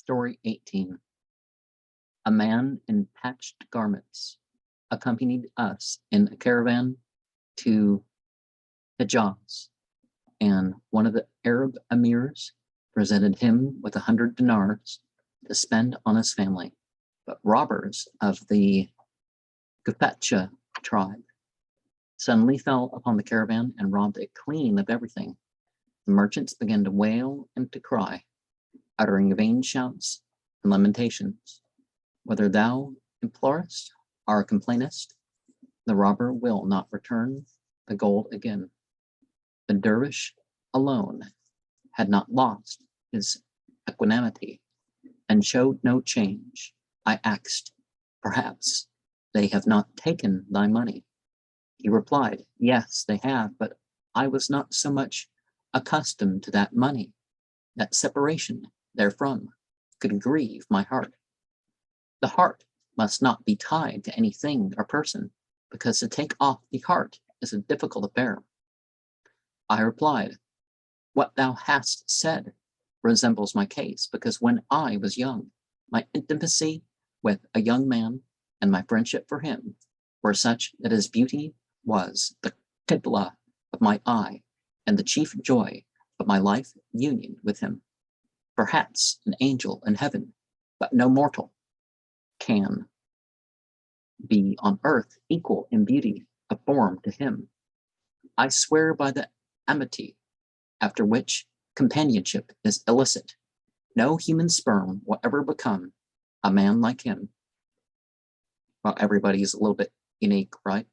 Story 18. A man in patched garments accompanied us in a caravan to Hijaz, and one of the Arab emirs presented him with 100 dinars to spend on his family. But robbers of the Gufatcha tribe suddenly fell upon the caravan and robbed it clean of everything. The merchants began to wail and to cry, uttering vain shouts and lamentations. Whether thou implorest or complainest, the robber will not return the gold again. The dervish alone had not lost his equanimity and showed no change. I asked, perhaps they have not taken thy money? He replied, yes, they have, but I was not so much accustomed to that money. That separation therefrom could grieve my heart. The heart must not be tied to any thing or person, because to take off the heart is a difficult affair. I replied, what thou hast said resembles my case, because when I was young, my intimacy with a young man and my friendship for him were such that his beauty was the qibla of my eye and the chief joy of my life union with him. Perhaps an angel in heaven, but no mortal, can be on earth equal in beauty of form to him. I swear by the amity after which companionship is illicit, no human sperm will ever become a man like him. Well, everybody's a little bit unique, right?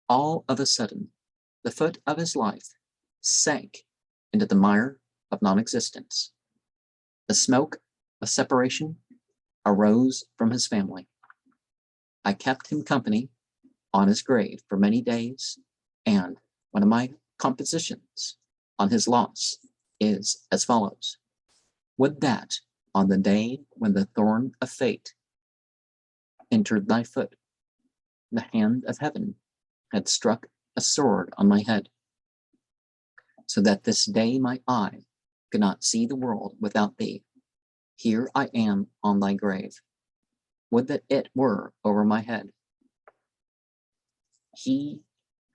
All of a sudden, the foot of his life sank into the mire of non-existence. The smoke of separation arose from his family. I kept him company on his grave for many days, and one of my compositions on his loss is as follows. Would that on the day when the thorn of fate entered thy foot, the hand of heaven had struck a sword on my head, so that this day my eye could not see the world without thee. Here I am on thy grave. Would that it were over my head. He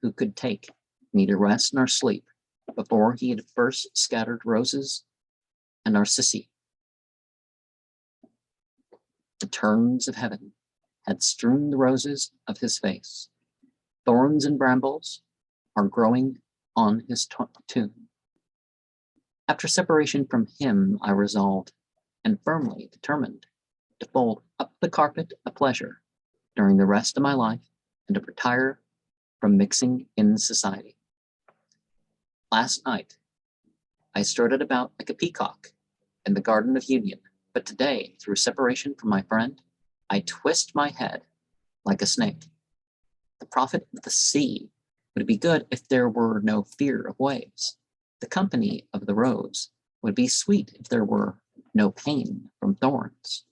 who could take neither rest nor sleep before he had first scattered roses and narcissi. The turns of heaven had strewn the roses of his face. Thorns and brambles are growing on his tomb. After separation from him, I resolved and firmly determined to fold up the carpet of pleasure during the rest of my life and to retire from mixing in society. Last night, I strutted about like a peacock in the Garden of Union, but today, through separation from my friend, I twist my head like a snake. The prophet of the sea would be good if there were no fear of waves. The company of the rose would be sweet if there were no pain from thorns.